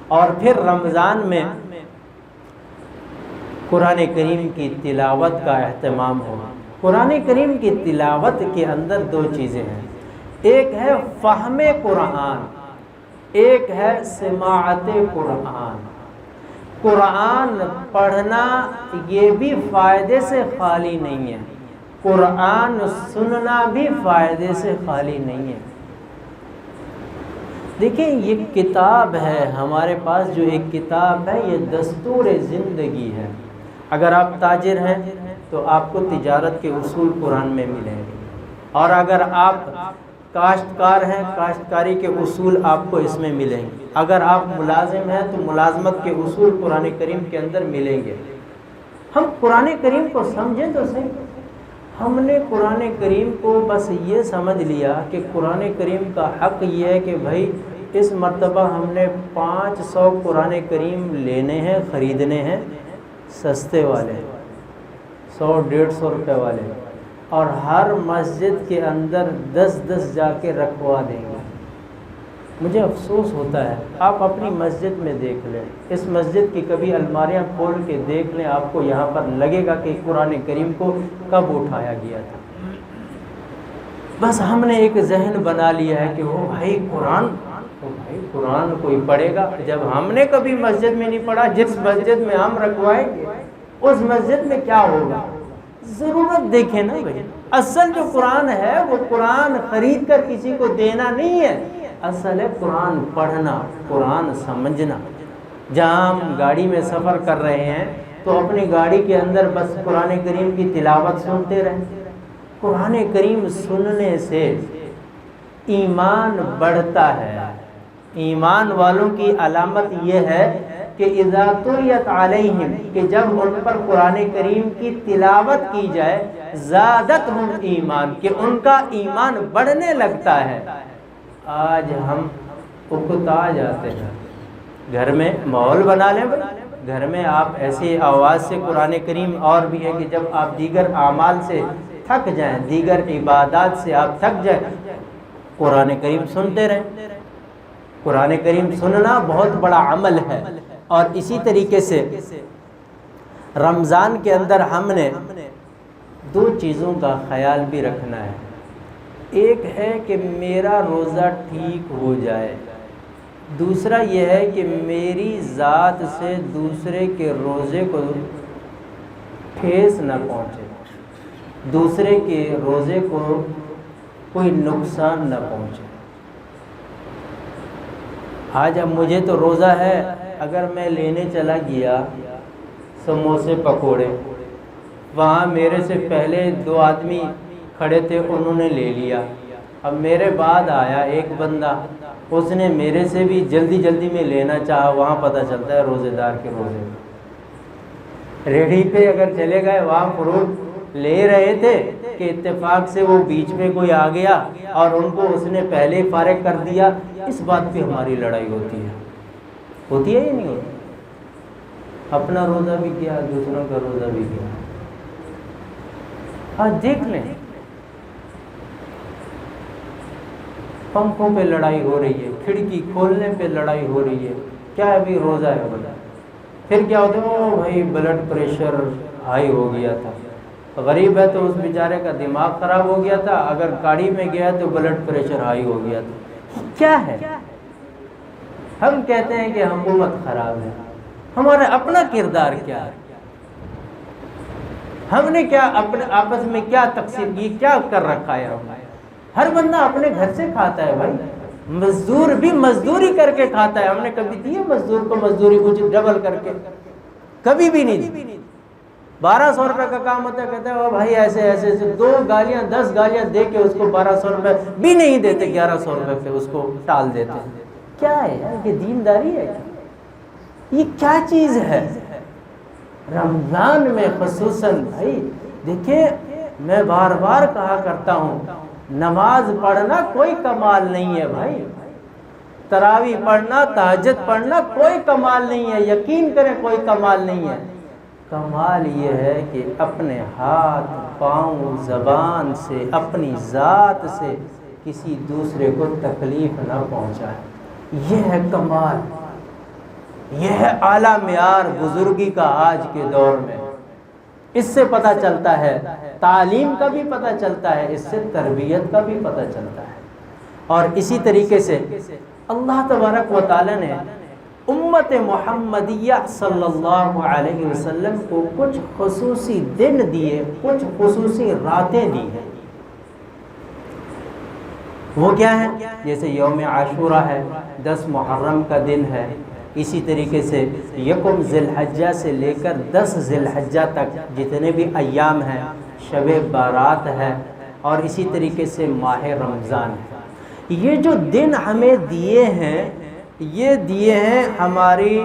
اور پھر رمضان میں قرآن کریم کی تلاوت کا اہتمام ہو۔ قرآن کریم کی تلاوت کے اندر دو چیزیں ہیں، ایک ہے فہم قرآن، ایک ہے سماعت قرآن۔ قرآن پڑھنا یہ بھی فائدے سے خالی نہیں ہے، قرآن سننا بھی فائدے سے خالی نہیں ہے۔ دیکھیں یہ کتاب ہے ہمارے پاس، جو ایک کتاب ہے یہ دستور زندگی ہے۔ اگر آپ تاجر ہیں تو آپ کو تجارت کے اصول قرآن میں ملیں گے، اور اگر آپ کاشتکار ہیں کاشتکاری کے اصول آپ کو اس میں ملیں گے، اگر آپ ملازم ہیں تو ملازمت کے اصول قرآن کریم کے اندر ملیں گے۔ ہم قرآن کریم کو سمجھیں تو صحیح۔ ہم نے قرآن کریم کو بس یہ سمجھ لیا کہ قرآن کریم کا حق یہ ہے کہ بھائی اس مرتبہ ہم نے 500 قرآن کریم لینے ہیں، خریدنے ہیں، سستے والے 100-150 روپے والے، اور ہر مسجد کے اندر 10 جا کے رکھوا دیں گے۔ مجھے افسوس ہوتا ہے، آپ اپنی مسجد میں دیکھ لیں، اس مسجد کی کبھی الماریاں کھول کے دیکھ لیں، آپ کو یہاں پر لگے گا کہ قرآن کریم کو کب اٹھایا گیا تھا۔ بس ہم نے ایک ذہن بنا لیا ہے کہ وہ بھائی قرآن کوئی پڑھے گا، جب ہم نے کبھی مسجد میں نہیں پڑھا، جس مسجد میں ہم رکھوائیں گے اس مسجد میں کیا ہوگا؟ ضرورت دیکھیں نا بھائی، اصل جو قرآن ہے وہ قرآن خرید کر کسی کو دینا نہیں ہے، اصل ہے قرآن پڑھنا، قرآن سمجھنا۔ جہاں ہم گاڑی میں سفر کر رہے ہیں تو اپنی گاڑی کے اندر بس قرآن کریم کی تلاوت سنتے رہیں۔ قرآن کریم سننے سے ایمان بڑھتا ہے۔ ایمان والوں کی علامت یہ ہے کہ اذا تلیت علیہم، کہ جب ان پر قرآن کریم کی تلاوت کی جائے، زادتہم ایمان، کہ ان کا ایمان بڑھنے لگتا ہے۔ آج ہم اکتا جاتے ہیں، گھر میں ماحول بنا لیں، گھر میں آپ ایسی آواز سے قرآن کریم، اور بھی ہے کہ جب آپ دیگر اعمال سے تھک جائیں، دیگر عبادات سے آپ تھک جائیں، قرآن کریم سنتے رہیں۔ قرآن کریم سننا بہت بڑا عمل ہے۔ اور اسی طریقے سے رمضان کے اندر ہم نے دو چیزوں کا خیال بھی رکھنا ہے، ایک ہے کہ میرا روزہ ٹھیک ہو جائے، دوسرا یہ ہے کہ میری ذات سے دوسرے کے روزے کو ٹھیس نہ پہنچے، دوسرے کے روزے کو کوئی نقصان نہ پہنچے۔ آج اب مجھے تو روزہ ہے، اگر میں لینے چلا گیا سموسے پکوڑے، وہاں میرے سے پہلے 2 آدمی کھڑے تھے، انہوں نے لے لیا، اب میرے بعد آیا ایک بندہ، اس نے میرے سے بھی جلدی میں لینا چاہا، وہاں پتہ چلتا ہے روزے دار کے روزے۔ ریڑھی پہ اگر چلے گئے، وہاں فروٹ لے رہے تھے کہ اتفاق سے وہ بیچ میں کوئی آ گیا اور ان کو اس نے پہلے فارغ کر دیا، اس بات پہ ہماری لڑائی ہوتی ہے یا نہیں ہوتی؟ اپنا روزہ بھی کیا، دوسروں کا روزہ بھی کیا۔ آج دیکھ لیں، پنکھوں پہ لڑائی ہو رہی ہے، کھڑکی کھولنے پہ لڑائی ہو رہی ہے، کیا ابھی روزہ ہے بتا؟ پھر کیا ہوتا ہے، او بھائی بلڈ پریشر ہائی ہو گیا تھا، غریب ہے تو اس بیچارے کا دماغ خراب ہو گیا تھا، اگر گاڑی میں گیا تو بلڈ پریشر ہائی ہو گیا تھا۔ کیا ہے؟ ہم کہتے ہیں کہ حکومت خراب ہے، ہمارا اپنا کردار کیا ہے؟ ہم نے کیا اپنے آپس میں کیا تقسیم کی، کیا کر رکھا ہے؟ ہر بندہ اپنے گھر سے کھاتا ہے بھائی، مزدور بھی مزدوری کر کے کھاتا ہے۔ ہم نے کبھی دی ہے مزدور کو مزدوری کچھ ڈبل کر کے؟ کبھی بھی نہیں دی۔ 1200 روپے کا کام ہوتا ہے، کہتے ہیں بھائی ایسے 2 گالیاں 10 گالیاں دے کے اس کو 1200 روپے بھی نہیں دیتے، 1100 روپے پہ اس کو ٹال دیتے ہیں۔ کیا ہے یار، یہ دینداری ہے؟ یہ کیا چیز ہے؟ رمضان میں خصوصاً بھائی دیکھیں، میں بار بار کہا کرتا ہوں، نماز پڑھنا کوئی کمال نہیں ہے بھائی، تراویح پڑھنا، تہجد پڑھنا کوئی کمال نہیں ہے، یقین کریں کوئی کمال نہیں ہے۔ کمال یہ ہے کہ اپنے ہاتھ پاؤں زبان سے اپنی ذات سے کسی دوسرے کو تکلیف نہ پہنچائے، یہ ہے کمال۔ یہ ہے اعلیٰ معیار بزرگی کا آج کے دور میں۔ اس سے پتہ چلتا ہے، تعلیم کا بھی پتہ چلتا ہے، اس سے تربیت کا بھی پتہ چلتا ہے۔ اور اسی طریقے سے اللہ تبارک و تعالی نے امت محمدیہ صلی اللہ علیہ وسلم کو کچھ خصوصی دن دیے، کچھ خصوصی راتیں دی ہیں۔ وہ کیا ہیں؟ جیسے یوم عاشورہ ہے، 10 محرم کا دن ہے، اسی طریقے سے یکم ذی الحجہ سے لے کر 10 ذی الحجہ تک جتنے بھی ایام ہیں، شب بارات ہے، اور اسی طریقے سے ماہ رمضان ہے۔ یہ جو دن ہمیں دیے ہیں، یہ دیے ہیں ہماری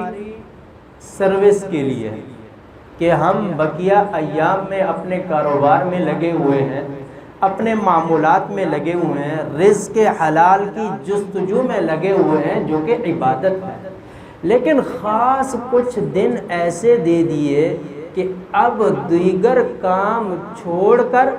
سروس کے لیے، کہ ہم بقیہ ایام میں اپنے کاروبار میں لگے ہوئے ہیں، اپنے معمولات میں لگے ہوئے ہیں، رزق حلال کی جستجو میں لگے ہوئے ہیں، جو کہ عبادت ہے۔ لیکن خاص کچھ دن ایسے دے دیے کہ اب دیگر کام چھوڑ کر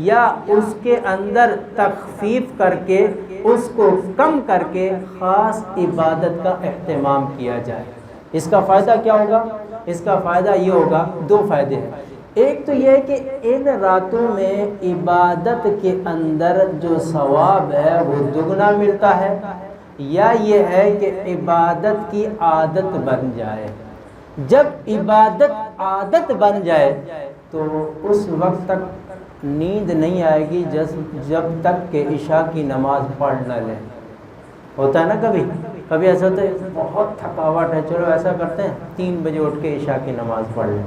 یا اس کے اندر تخفیف کر کے، اس کو کم کر کے خاص عبادت کا اہتمام کیا جائے۔ اس کا فائدہ کیا ہوگا؟ اس کا فائدہ یہ ہوگا، 2 فائدے ہیں۔ ایک تو یہ ہے کہ ان راتوں میں عبادت کے اندر جو ثواب ہے وہ دگنا ملتا ہے، یا یہ ہے کہ عبادت کی عادت بن جائے۔ جب عبادت عادت بن جائے تو اس وقت تک نیند نہیں آئے گی جب تک کہ عشاء کی نماز پڑھ نہ لیں۔ ہوتا ہے نا کبھی ایسا ہوتا ہے، بہت تھکاوٹ ہے، چلو ایسا کرتے ہیں 3 بجے اٹھ کے عشاء کی نماز پڑھ لیں۔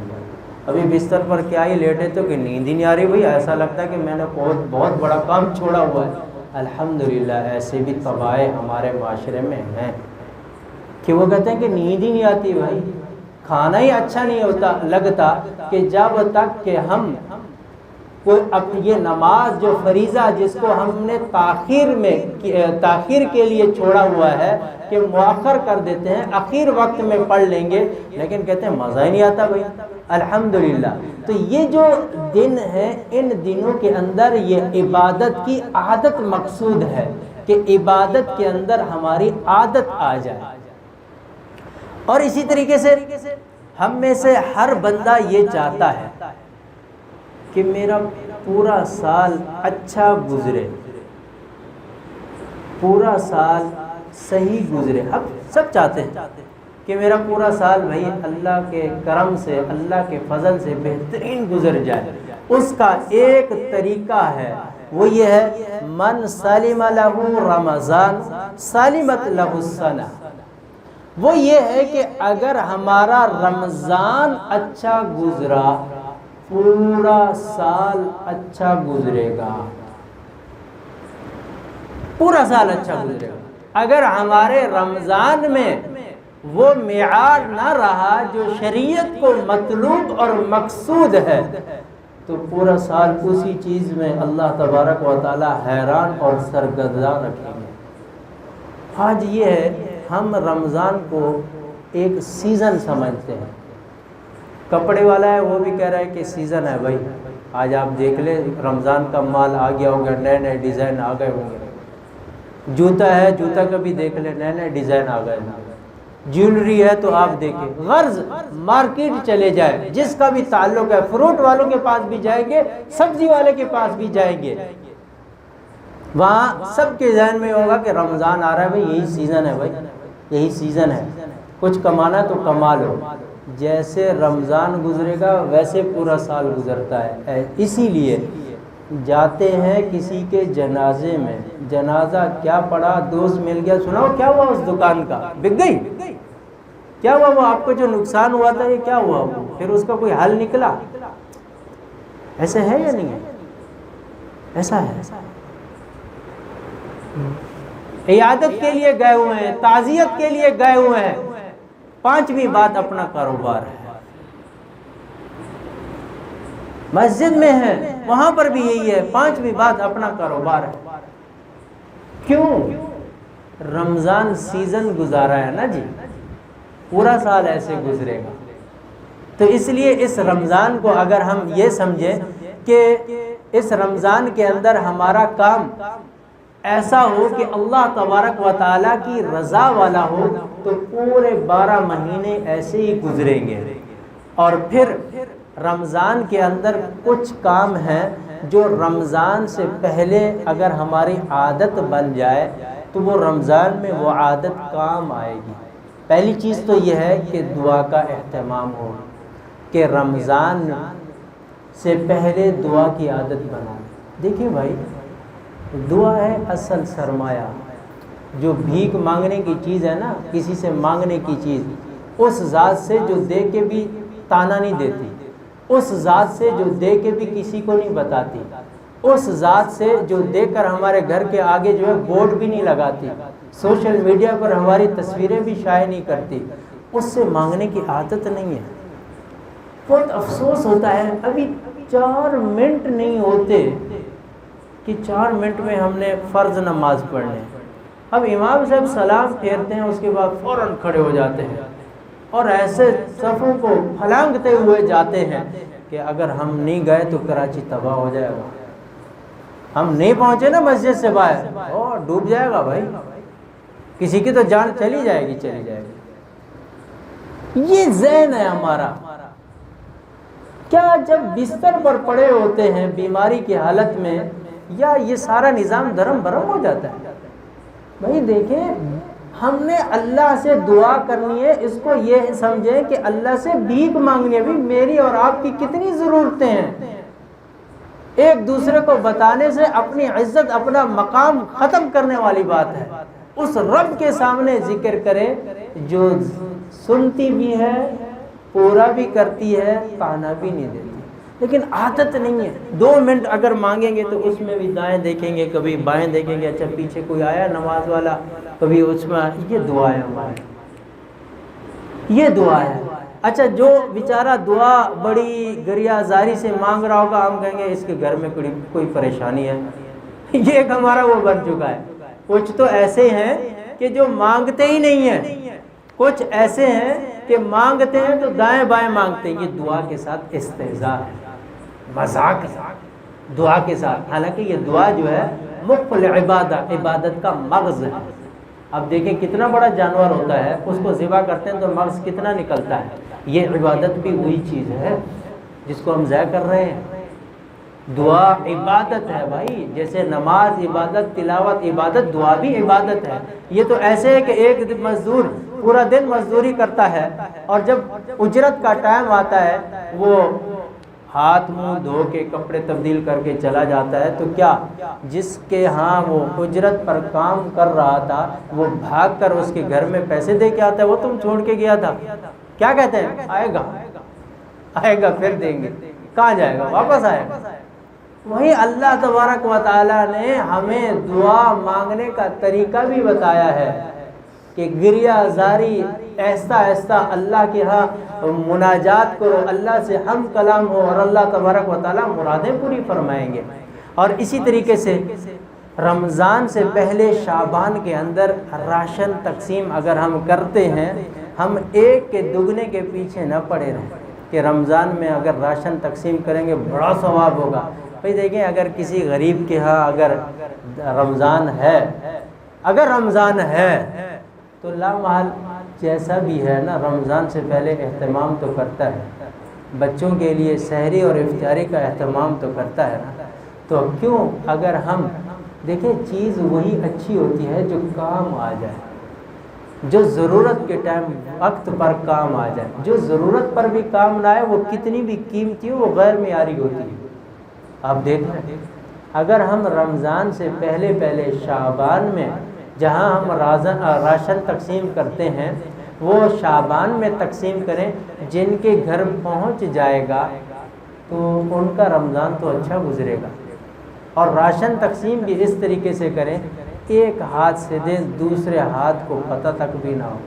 ابھی بستر پر کیا ہی لیٹے تو کہ نیند ہی نہیں آ رہی، بھائی ایسا لگتا ہے کہ میں نے بہت بڑا کام چھوڑا ہوا ہے۔ الحمدللہ ایسے بھی طبائع ہمارے معاشرے میں ہیں کہ وہ کہتے ہیں کہ نیند ہی نہیں آتی، بھائی کھانا ہی اچھا نہیں ہوتا لگتا کہ جب تک کہ ہم کوئی یہ نماز جو فریضہ جس کو ہم نے تاخیر کے لیے چھوڑا ہوا ہے کہ مؤخر کر دیتے ہیں، اخیر وقت میں پڑھ لیں گے، لیکن کہتے ہیں مزہ ہی نہیں آتا بھائی۔ الحمدللہ تو یہ جو دن ہے، ان دنوں کے اندر یہ عبادت کی عادت مقصود ہے کہ عبادت کے اندر ہماری عادت آ جائے۔ اور اسی طریقے سے ہم میں سے ہر بندہ یہ چاہتا ہے کہ میرا پورا سال اچھا گزرے، پورا سال صحیح گزرے۔ ہم سب چاہتے ہیں کہ میرا پورا سال بھائی اللہ کے کرم سے، اللہ کے فضل سے بہترین گزر جائے۔ اس کا ایک طریقہ ہے، وہ یہ ہے من سلم لہ رمضان سلمت لہ السنہ۔ وہ یہ ہے کہ اگر ہمارا رمضان اچھا گزرا، پورا سال اچھا گزرے گا، پورا سال اچھا گزرے گا۔ اگر ہمارے رمضان میں وہ معیار نہ رہا جو شریعت کو مطلوب اور مقصود ہے، تو پورا سال اسی چیز میں اللہ تبارک و تعالی حیران اور سرگرداں رکھیں گے۔ آج یہ ہے، ہم رمضان کو ایک سیزن سمجھتے ہیں۔ کپڑے والا ہے وہ بھی کہہ رہا ہے کہ سیزن ہے بھائی، آج آپ دیکھ لیں رمضان کا مال آ گیا ہوگا، نئے نئے ڈیزائن آ گئے ہوں گے۔ جوتا ہے، جوتا کا بھی دیکھ لیں، نئے نئے ڈیزائن آ گئے ہیں۔ جیولری ہے تو آپ دیکھیں، غرض مارکیٹ چلے جائیں، جس کا بھی تعلق ہے، فروٹ والوں کے پاس بھی جائیں گے، سبزی والے کے پاس بھی جائیں گے، وہاں سب کے ذہن میں ہوگا کہ رمضان آ رہا ہے بھائی، یہی سیزن ہے بھائی، یہی سیزن ہے، کچھ کمانا تو کما لو۔ جیسے رمضان گزرے گا ویسے پورا سال گزرتا ہے۔ اسی لیے جاتے ہیں کسی کے جنازے میں، جنازہ کیا پڑا، دوست مل گیا، سناؤ کیا ہوا اس دکان کا، بک گئی، کیا ہوا، وہ آپ کو جو نقصان ہوا تھا یہ کیا ہوا، وہ پھر اس کا کوئی حل نکلا؟ ایسے ہے یا نہیں ہے؟ ایسا ہے۔ عیادت کے لیے گئے ہوئے ہیں، تعزیت کے لیے گئے ہوئے ہیں، 5ویں بات اپنا کاروبار ہے۔ مسجد میں ہے وہاں پر بھی یہی ہے، 5ویں بات اپنا کاروبار ہے۔ کیوں؟ رمضان سیزن گزارا ہے نا جی، پورا سال ایسے گزرے گا، تو اس لیے اس رمضان کو اگر ہم یہ سمجھیں کہ اس رمضان کے اندر ہمارا کام ایسا ہو کہ اللہ تبارک و تعالیٰ کی رضا والا ہو تو پورے 12 مہینے ایسے ہی گزریں گے. اور پھر رمضان کے اندر کچھ کام ہیں جو رمضان سے پہلے اگر ہماری عادت بن جائے تو وہ رمضان میں وہ عادت کام آئے گی. پہلی چیز تو یہ ہے کہ دعا کا اہتمام ہو، کہ رمضان سے پہلے دعا کی عادت بنائیں. دیکھیں بھائی، دعا ہے اصل سرمایہ. جو بھیک مانگنے کی چیز ہے نا، کسی سے مانگنے کی چیز، اس ذات سے جو دے کے بھی تانا نہیں دیتی، اس ذات سے جو دے کے بھی کسی کو نہیں بتاتی، اس ذات سے جو دے کر ہمارے گھر کے آگے جو ہے بورڈ بھی نہیں لگاتی، سوشل میڈیا پر ہماری تصویریں بھی شائع نہیں کرتی، اس سے مانگنے کی عادت نہیں ہے. بہت افسوس ہوتا ہے، ابھی 4 منٹ نہیں ہوتے کہ 4 منٹ میں ہم نے فرض نماز پڑھنے. اب امام صاحب سلام پھیرتے ہیں، اس کے بعد فوراً کھڑے ہو جاتے ہیں اور ایسے صفوں کو پھلانگتے ہوئے جاتے ہیں کہ اگر ہم نہیں گئے تو کراچی تباہ ہو جائے گا. ہم نہیں پہنچے نا مسجد سے باہر، اور ڈوب جائے گا بھائی، کسی کی تو جان چلی جائے گی. یہ ذہن ہے ہمارا. کیا جب بستر پر پڑے ہوتے ہیں بیماری کی حالت میں، یا یہ سارا نظام درم برم ہو جاتا ہے؟ بھائی دیکھیں، ہم نے اللہ سے دعا کرنی ہے، اس کو یہ سمجھیں کہ اللہ سے بھیک مانگنی ہے. بھی میری اور آپ کی کتنی ضرورتیں ہیں، ایک دوسرے کو بتانے سے اپنی عزت، اپنا مقام ختم کرنے والی بات ہے. اس رب کے سامنے ذکر کریں جو سنتی بھی ہے، پورا بھی کرتی ہے، تانا بھی نہیں دیتی. لیکن عادت نہیں ہے. 2 منٹ اگر مانگیں گے تو اس میں بھی دائیں دیکھیں گے، کبھی بائیں دیکھیں گے، اچھا پیچھے کوئی آیا نماز والا، کبھی اس میں. یہ دعا ہے ہماری، یہ دعا ہے. اچھا جو بیچارہ دعا بڑی گریہ زاری سے مانگ رہا ہوگا، ہم کہیں گے اس کے گھر میں کوئی پریشانی ہے. یہ ایک ہمارا وہ بن چکا ہے. کچھ تو ایسے ہیں کہ جو مانگتے ہی نہیں ہیں، کچھ ایسے ہیں کہ مانگتے ہیں تو دائیں بائیں مانگتے ہیں. یہ دعا کے ساتھ استہزاء ہے، مذاق ہے دعا کے ساتھ. حالانکہ یہ دعا جو ہے مخ عبادت کا مغز ہے. اب دیکھیں کتنا بڑا جانور ہوتا ہے، اس کو ذبح کرتے ہیں تو مغز کتنا نکلتا ہے. یہ عبادت بھی وہی چیز ہے جس کو ہم ضائع کر رہے ہیں. دعا عبادت ہے بھائی، جیسے نماز عبادت، تلاوت عبادت، دعا بھی عبادت ہے. یہ تو ایسے ہے کہ ایک مزدور پورا دن مزدوری کرتا ہے اور جب اجرت کا ٹائم آتا ہے وہ ہاتھ منہ دھو کے کپڑے تبدیل کر کے چلا جاتا ہے. تو کیا جس کے ہاں وہ اجرت پر کام کر رہا تھا وہ بھاگ کر اس کے گھر میں پیسے دے کے آتا ہے؟ وہ تم چھوڑ کے گیا تھا، کیا کہتے ہیں؟ آئے گا پھر دیں گے. کہاں جائے گا؟ واپس آئے گا. وہی اللہ تبارک و تعالیٰ نے ہمیں دعا مانگنے کا طریقہ بھی بتایا ہے کہ گریہ زاری ایسا ایسا اللہ کے ہاں مناجات کرو، اللہ سے ہم کلام ہو اور اللہ تبارک و تعالیٰ مرادیں پوری فرمائیں گے. اور اسی طریقے سے رمضان سے پہلے شعبان کے اندر راشن تقسیم اگر ہم کرتے ہیں، ہم ایک کے دگنے کے پیچھے نہ پڑے رہیں کہ رمضان میں اگر راشن تقسیم کریں گے بڑا ثواب ہوگا. بھئی دیکھیں اگر کسی غریب کے ہاں اگر رمضان ہے تو لامحال جیسا بھی ہے نا، رمضان سے پہلے اہتمام تو کرتا ہے، بچوں کے لیے سحری اور افطاری کا اہتمام تو کرتا ہے نا. تو کیوں اگر ہم دیکھیں چیز وہی اچھی ہوتی ہے جو کام آ جائے، جو ضرورت کے ٹائم وقت پر کام آ جائے. جو ضرورت پر بھی کام نہ آئے وہ کتنی بھی قیمتی ہو وہ غیر معیاری ہوتی ہے. آپ دیکھیں اگر ہم رمضان سے پہلے شعبان میں جہاں ہم راشن تقسیم کرتے ہیں وہ شعبان میں تقسیم کریں، جن کے گھر پہنچ جائے گا تو ان کا رمضان تو اچھا گزرے گا. اور راشن تقسیم بھی اس طریقے سے کریں ایک ہاتھ سے دیں، دوسرے ہاتھ کو پتہ تک بھی نہ ہو.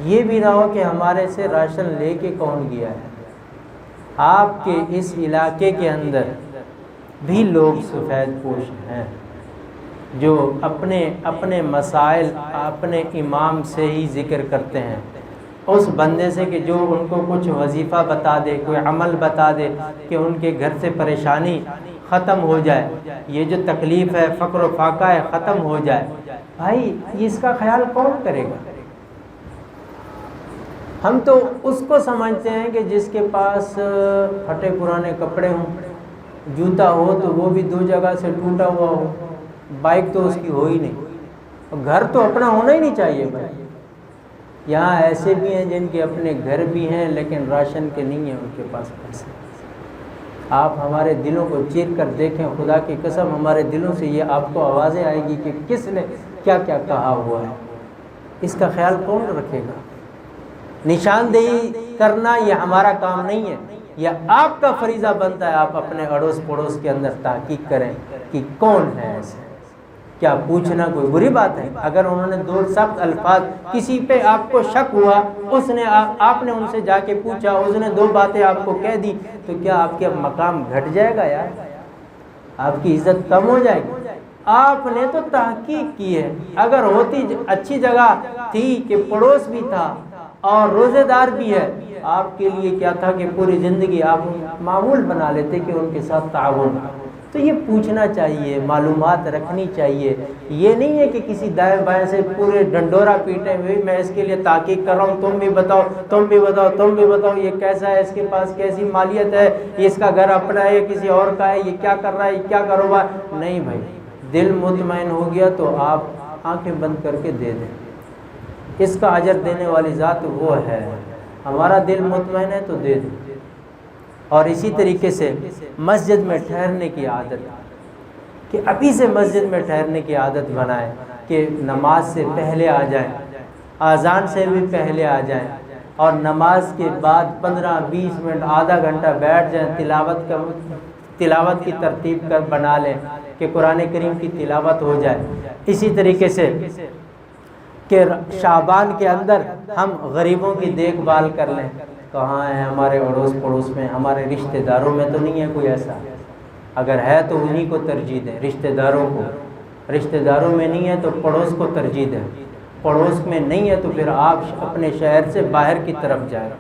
یہ بھی نہ ہو کہ ہمارے سے راشن لے کے کون گیا ہے. آپ کے اس علاقے کے اندر بھی لوگ سفید پوش ہیں جو اپنے مسائل اپنے امام سے ہی ذکر کرتے ہیں، اس بندے سے کہ جو ان کو کچھ وظیفہ بتا دے، کوئی عمل بتا دے کہ ان کے گھر سے پریشانی ختم ہو جائے، یہ جو تکلیف ہے فقر و فاقہ ہے ختم ہو جائے، بھائی اس کا خیال کون کرے گا؟ ہم تو اس کو سمجھتے ہیں کہ جس کے پاس پھٹے پرانے کپڑے ہوں، جوتا ہو تو وہ بھی 2 جگہ سے ٹوٹا ہوا ہو، بائک تو اس کی ہو ہی نہیں، گھر تو اپنا ہونا ہی نہیں چاہیے بھائی۔ یہاں ایسے بھی ہیں جن کے اپنے گھر بھی ہیں لیکن راشن کے نہیں ہیں ان کے پاس پیسے۔ آپ ہمارے دلوں کو چیر کر دیکھیں، خدا کی قسم ہمارے دلوں سے یہ آپ کو آوازیں آئے گی کہ کس نے کیا کیا کہا ہوا ہے، اس کا خیال کون رکھے گا؟ نشاندہی کرنا یہ ہمارا کام نہیں ہے، یہ آپ کا فریضہ بنتا ہے۔ آپ اپنے اڑوس پڑوس کے اندر تحقیق کریں کہ کون ہے ایسے۔ کیا پوچھنا کوئی بری بات ہے؟ اگر انہوں نے 2 سخت الفاظ، کسی پہ آپ کو شک ہوا، آپ نے ان سے جا کے پوچھا، اس نے 2 باتیں آپ کو کہہ دی، تو کیا آپ کا مقام گھٹ جائے گا یار؟ آپ کی عزت کم ہو جائے گی؟ آپ نے تو تحقیق کی ہے۔ اگر ہوتی اچھی جگہ تھی کہ پڑوس بھی تھا اور روزے دار بھی ہے، آپ کے لیے کیا تھا کہ پوری زندگی آپ معمول بنا لیتے کہ ان کے ساتھ تعاون۔ تو یہ پوچھنا چاہیے، معلومات رکھنی چاہیے۔ یہ نہیں ہے کہ کسی دائیں بائیں سے پورے ڈنڈورا پیٹے ہوئے میں اس کے لیے تحقیق کر رہا ہوں، تم بھی بتاؤ، تم بھی بتاؤ، تم بھی بتاؤ، یہ کیسا ہے، اس کے پاس کیسی مالیت ہے، یہ اس کا گھر اپنا ہے کسی اور کا ہے، یہ کیا کر رہا ہے، یہ کیا کاروبار۔ نہیں بھائی، دل مطمئن ہو گیا تو آپ آنکھیں بند کر کے دے دیں، اس کا اجر دینے والی ذات وہ ہے۔ ہمارا دل مطمئن ہے تو دے دیں۔ اور اسی طریقے سے مسجد میں ٹھہرنے کی عادت، کہ ابھی سے مسجد میں ٹھہرنے کی عادت بنائیں، کہ نماز سے پہلے آ جائیں، اذان سے بھی پہلے آ جائیں، اور نماز کے بعد 15-20 منٹ آدھا گھنٹہ بیٹھ جائیں، تلاوت کی ترتیب کر بنا لیں کہ قرآن کریم کی تلاوت ہو جائے۔ اسی طریقے سے کہ شعبان کے اندر ہم غریبوں کی دیکھ بھال کر لیں، کہاں ہیں ہمارے اڑوس پڑوس میں، ہمارے رشتہ داروں میں تو نہیں ہے کوئی ایسا، اگر ہے تو انہی کو ترجیح دیں، رشتہ داروں کو۔ رشتہ داروں میں نہیں ہے تو پڑوس کو ترجیح دیں، پڑوس میں نہیں ہے تو پھر آپ اپنے شہر سے باہر کی طرف جائیں۔